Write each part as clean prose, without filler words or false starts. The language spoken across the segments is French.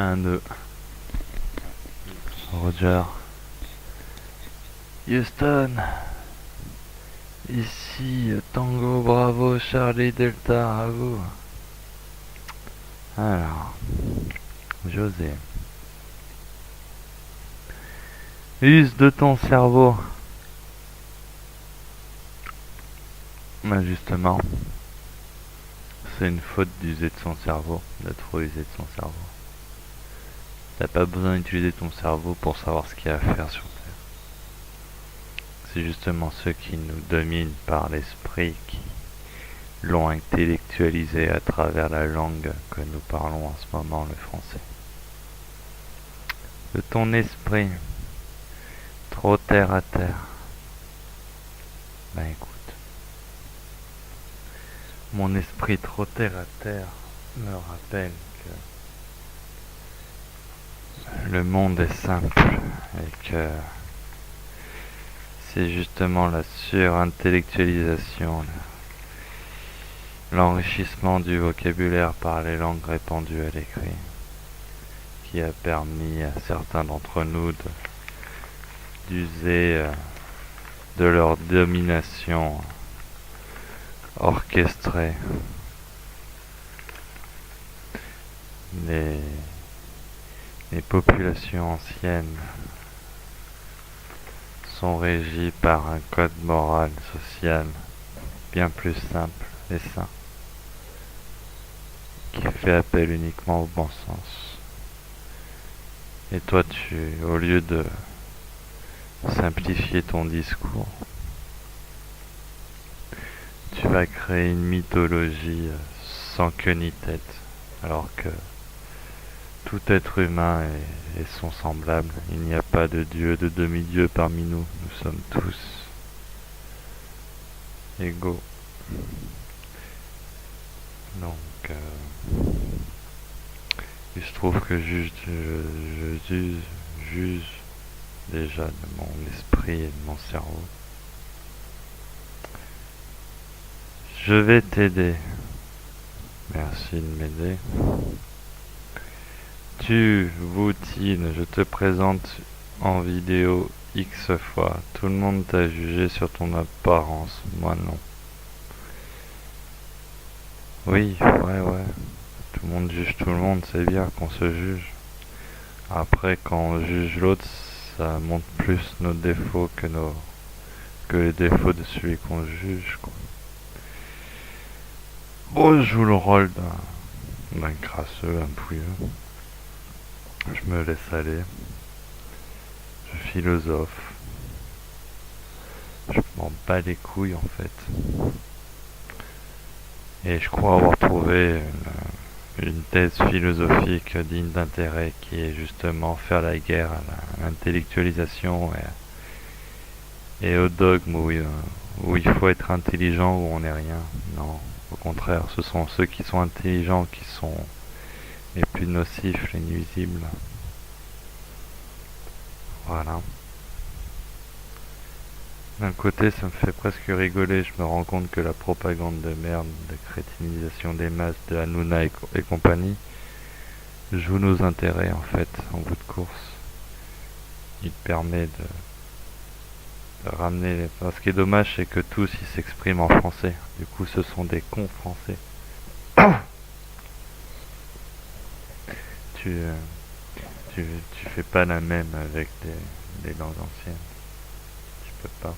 Un, deux. Roger. Houston. Ici, Tango Bravo Charlie Delta, à vous. Alors, José. Use de ton cerveau. Ben justement, c'est une faute d'user de son cerveau, de trop user de son cerveau. T'as pas besoin d'utiliser ton cerveau pour savoir ce qu'il y a à faire sur Terre. C'est justement ceux qui nous dominent par l'esprit qui l'ont intellectualisé à travers la langue que nous parlons en ce moment, le français. De ton esprit, trop terre à terre. Ben écoute, mon esprit trop terre à terre me rappelle que le monde est simple et que c'est justement la surintellectualisation, l'enrichissement du vocabulaire par les langues répandues à l'écrit qui a permis à certains d'entre nous d'user de leur domination orchestrée. Les populations anciennes sont régies par un code moral, social, bien plus simple et sain, qui fait appel uniquement au bon sens. Et toi, au lieu de simplifier ton discours, tu vas créer une mythologie sans queue ni tête, alors que tout être humain est son semblable. Il n'y a pas de dieu, de demi-dieu parmi nous. Nous sommes tous égaux. Donc, il se trouve que je juge déjà de mon esprit et de mon cerveau. Je vais t'aider. Merci de m'aider. Tu, Voutine, je te présente en vidéo X fois. Tout le monde t'a jugé sur ton apparence, moi non. Oui, ouais. Tout le monde juge tout le monde, c'est bien qu'on se juge. Après, quand on juge l'autre, ça montre plus nos défauts que les défauts de celui qu'on juge, quoi. Bon, je joue le rôle d'un crasseux, un pouilleux. Je me laisse aller. Je philosophe. Je m'en bats les couilles en fait. Et je crois avoir trouvé une thèse philosophique digne d'intérêt qui est justement faire la guerre à l'intellectualisation et au dogme où il faut être intelligent où on n'est rien. Non, au contraire, ce sont ceux qui sont intelligents qui sont les plus nocifs, les nuisibles. Voilà. D'un côté, ça me fait presque rigoler, je me rends compte que la propagande de merde, de crétinisation des masses, de Hanouna et compagnie, joue nos intérêts en fait, en bout de course. Il permet de ramener... Enfin, ce qui est dommage, c'est que tous ils s'expriment en français. Du coup, ce sont des cons français. tu fais pas la même avec des langues anciennes. Tu peux pas.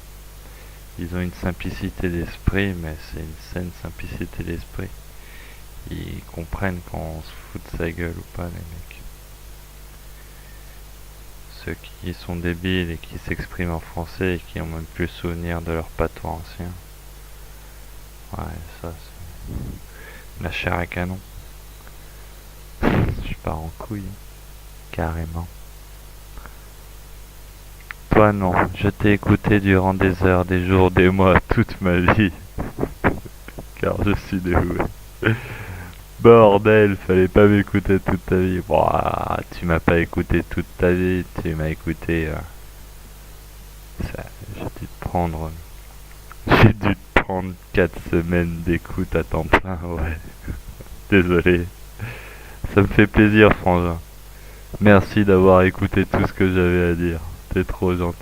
Ils ont une simplicité d'esprit, mais c'est une saine simplicité d'esprit. Ils comprennent quand on se fout de sa gueule ou pas, les mecs. Ceux qui sont débiles et qui s'expriment en français et qui ont même plus souvenir de leur patois ancien. Ouais, ça c'est la chair à canon. Je pars en couille, carrément. Toi non, je t'ai écouté durant des heures, des jours, des mois, toute ma vie. Car je suis dévoué. Bordel, fallait pas m'écouter toute ta vie. Ouah, tu m'as pas écouté toute ta vie, tu m'as écouté... J'ai dû te prendre 4 semaines d'écoute à temps plein, ouais. Désolé. Ça me fait plaisir, frangin. Merci d'avoir écouté tout ce que j'avais à dire. T'es trop gentil.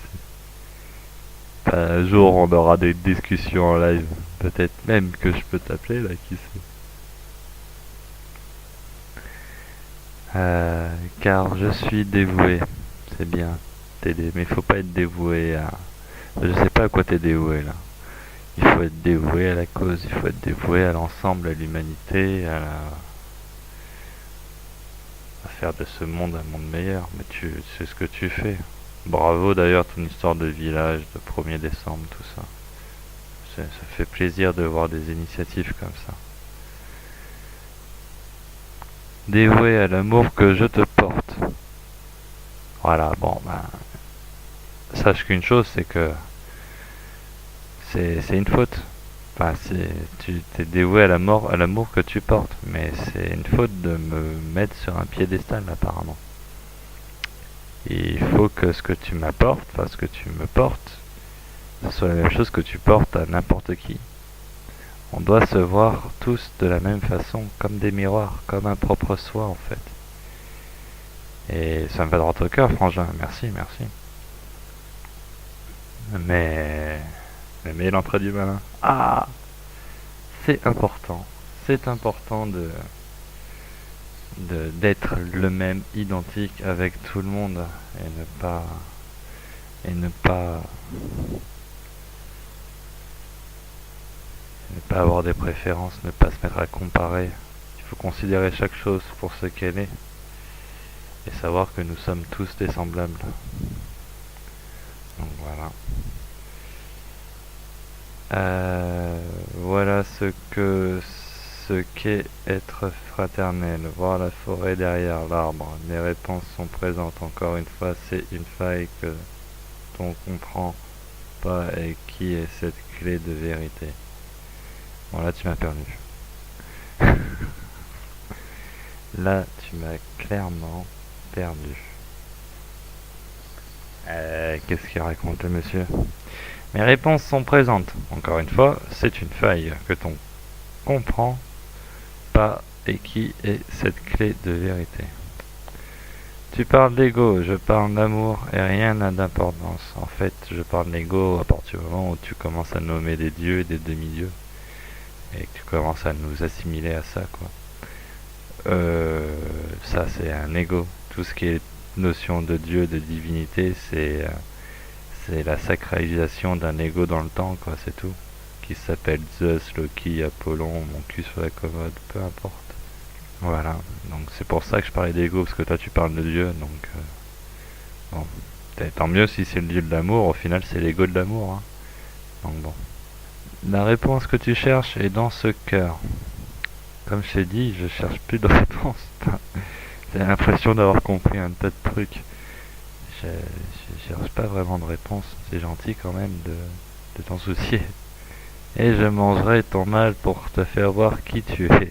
Un jour, on aura des discussions en live. Peut-être même que je peux t'appeler là, qui sait. Car je suis dévoué. C'est bien. Mais il faut pas être dévoué à... Je sais pas à quoi t'es dévoué là. Il faut être dévoué à la cause, il faut être dévoué à l'ensemble, à l'humanité, à faire de ce monde un monde meilleur. Mais c'est ce que tu fais. Bravo d'ailleurs ton histoire de village, de 1er décembre, tout ça. Ça fait plaisir de voir des initiatives comme ça. Dévoué à l'amour que je te porte. Voilà, bon, ben, sache qu'une chose, c'est que c'est une faute. Enfin, tu t'es dévoué à l'amour que tu portes, mais c'est une faute de me mettre sur un piédestal apparemment. Et il faut que ce que tu m'apportes, enfin ce que tu me portes, ce soit la même chose que tu portes à n'importe qui. On doit se voir tous de la même façon, comme des miroirs, comme un propre soi en fait. Et ça me va droit au cœur, frangin. Merci, merci. Mais l'entrée du malin. Ah, c'est important. C'est important d'être le même, identique avec tout le monde et ne pas avoir des préférences, ne pas se mettre à comparer. Il faut considérer chaque chose pour ce qu'elle est et savoir que nous sommes tous des semblables. Donc voilà. Voilà ce qu'est être fraternel. Voir la forêt derrière l'arbre. Les réponses sont présentes. Encore une fois, c'est une faille que on comprend pas et qui est cette clé de vérité. Bon là tu m'as perdu. Là tu m'as clairement perdu. Qu'est-ce qu'il raconte le monsieur? Mes réponses sont présentes. Encore une fois, c'est une faille que t'on comprend pas et qui est cette clé de vérité. Tu parles d'ego, je parle d'amour et rien n'a d'importance. En fait, je parle d'ego à partir du moment où tu commences à nommer des dieux et des demi-dieux et que tu commences à nous assimiler à ça, quoi. Ça, c'est un ego. Tout ce qui est notion de dieu, de divinité, c'est la sacralisation d'un ego dans le temps, quoi, c'est tout. Qui s'appelle Zeus, Loki, Apollon, mon cul sur la commode, peu importe. Voilà, donc c'est pour ça que je parlais d'ego, parce que toi tu parles de Dieu, donc bon, tant mieux si c'est le Dieu de l'amour, au final c'est l'ego de l'amour, hein. Donc bon. La réponse que tu cherches est dans ce cœur. Comme je t'ai dit, je cherche plus de réponse. J'ai l'impression d'avoir compris un tas de trucs. Je cherche pas vraiment de réponse, c'est gentil quand même de t'en soucier. Et je mangerai ton mal pour te faire voir qui tu es.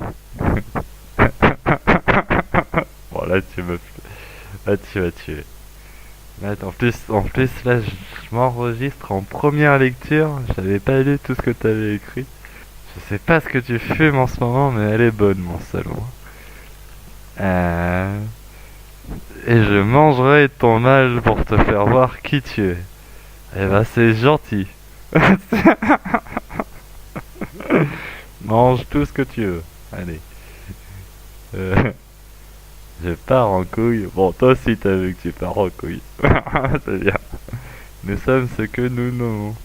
Bon là tu m'as tué. Là, en plus là je m'enregistre en première lecture. J'avais pas lu tout ce que t'avais écrit. Je sais pas ce que tu fumes en ce moment, mais elle est bonne mon salaud. Et je mangerai ton mal pour te faire voir qui tu es. Eh ben c'est gentil. Mange tout ce que tu veux. Allez. Euh, je pars en couille. Bon, toi aussi t'as vu que tu pars en couille. C'est bien. Nous sommes ce que nous nommons.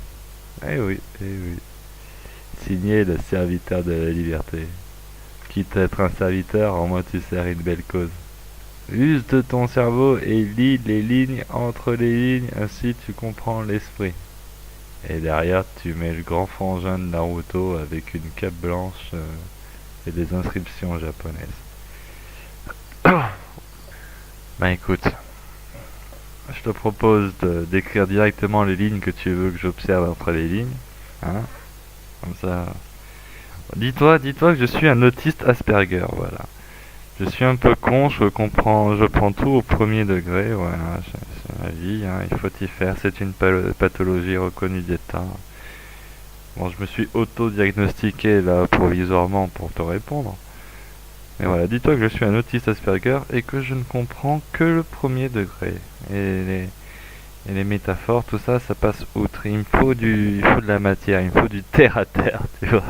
Eh oui, eh oui. Signé le serviteur de la liberté. Quitte à être un serviteur, au moins tu sers une belle cause. Use de ton cerveau et lis les lignes entre les lignes, ainsi tu comprends l'esprit. Et derrière, tu mets le grand frangin de Naruto avec une cape blanche et des inscriptions japonaises. Ben écoute, je te propose d'écrire directement les lignes que tu veux que j'observe entre les lignes. Hein, comme ça. Dis-toi que je suis un autiste Asperger, voilà. Je suis un peu con, je prends tout au premier degré, voilà, c'est ma vie, hein, il faut y faire, c'est une pathologie reconnue d'État. Bon, je me suis auto-diagnostiqué là provisoirement pour te répondre, Mais voilà, dis-toi que je suis un autiste Asperger et que je ne comprends que le premier degré. Et les métaphores, tout ça, ça passe outre. Il faut de la matière, il me faut du terre à terre, tu vois.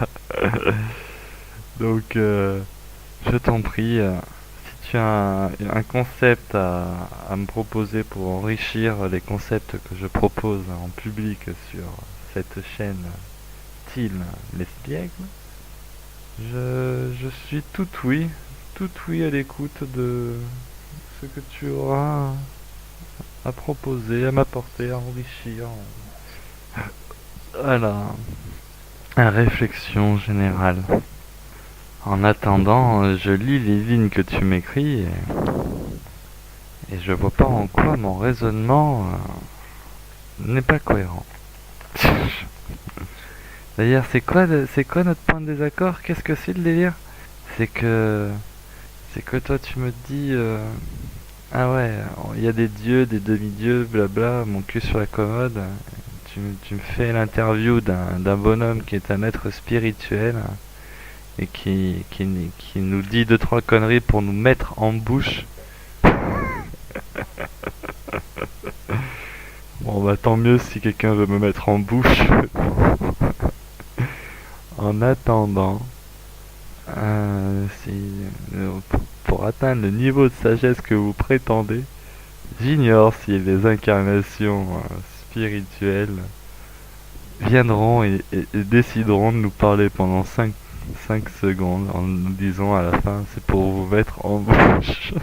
Donc, je t'en prie, si tu as un concept à me proposer pour enrichir les concepts que je propose en public sur cette chaîne style l'espiègle, je suis tout oui à l'écoute de ce que tu auras à proposer, à m'apporter, à enrichir. Voilà, à réflexion générale. En attendant, je lis les lignes que tu m'écris et je vois pas en quoi mon raisonnement n'est pas cohérent. D'ailleurs, c'est quoi notre point de désaccord? Qu'est-ce que c'est le délire? C'est que, c'est que toi tu me dis, ah ouais, il y a des dieux, des demi-dieux, blabla, mon cul sur la commode. Tu me fais l'interview d'un bonhomme qui est un être spirituel et qui nous dit deux trois conneries pour nous mettre en bouche. Bon bah tant mieux si quelqu'un veut me mettre en bouche. En attendant, pour atteindre le niveau de sagesse que vous prétendez, j'ignore si les incarnations spirituelles viendront et décideront de nous parler pendant 5 secondes en nous disant à la fin c'est pour vous mettre en bouche.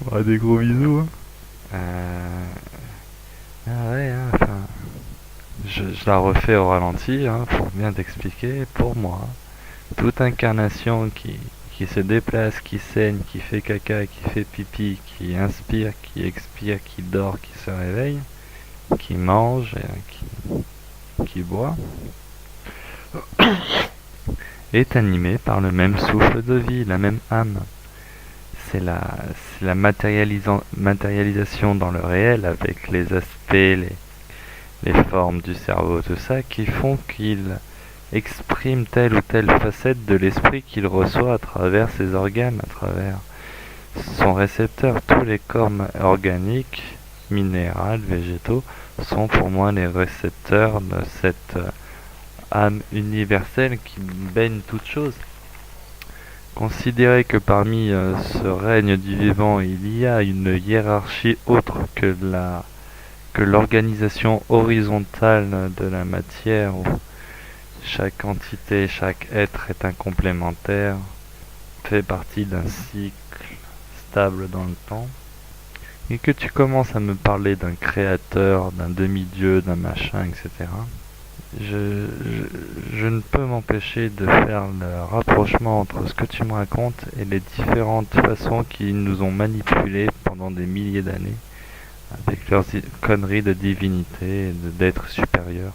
Bon, des gros bisous. Hein. Ah ouais, hein, enfin, je la refais au ralenti pour bien t'expliquer. Pour moi, toute incarnation qui se déplace, qui saigne, qui fait caca, qui fait pipi, qui inspire, qui expire, qui dort, qui se réveille, qui mange, qui boit, est animée par le même souffle de vie, la même âme. C'est la matérialisation dans le réel avec les aspects, les formes du cerveau, tout ça, qui font qu'il exprime telle ou telle facette de l'esprit qu'il reçoit à travers ses organes, à travers son récepteur. Tous les corps organiques, minéraux, végétaux, sont pour moi les récepteurs de cette âme universelle qui baigne toute chose. Considérer que parmi ce règne du vivant, il y a une hiérarchie autre que l'organisation horizontale de la matière, où chaque entité, chaque être est un complémentaire, fait partie d'un cycle stable dans le temps, et que tu commences à me parler d'un créateur, d'un demi-dieu, d'un machin, etc., je ne peux m'empêcher de faire le rapprochement entre ce que tu me racontes et les différentes façons qui nous ont manipulés pendant des milliers d'années avec leurs conneries de divinité et d'êtres supérieurs.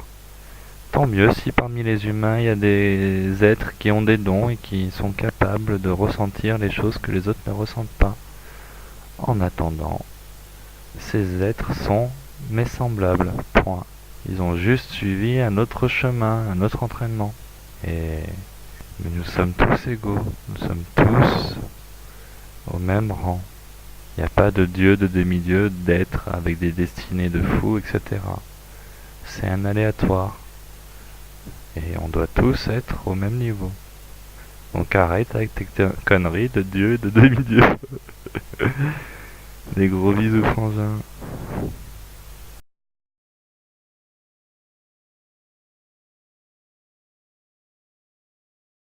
Tant mieux si parmi les humains il y a des êtres qui ont des dons et qui sont capables de ressentir les choses que les autres ne ressentent pas. En attendant, ces êtres sont mes semblables, point. Ils ont juste suivi un autre chemin, un autre entraînement. Mais nous sommes tous égaux, nous sommes tous au même rang. Il n'y a pas de dieu, de demi-dieu, d'être avec des destinées de fous, etc. C'est un aléatoire. Et on doit tous être au même niveau. Donc arrête avec tes conneries de dieu et de demi-dieu. Des gros bisous, frangin.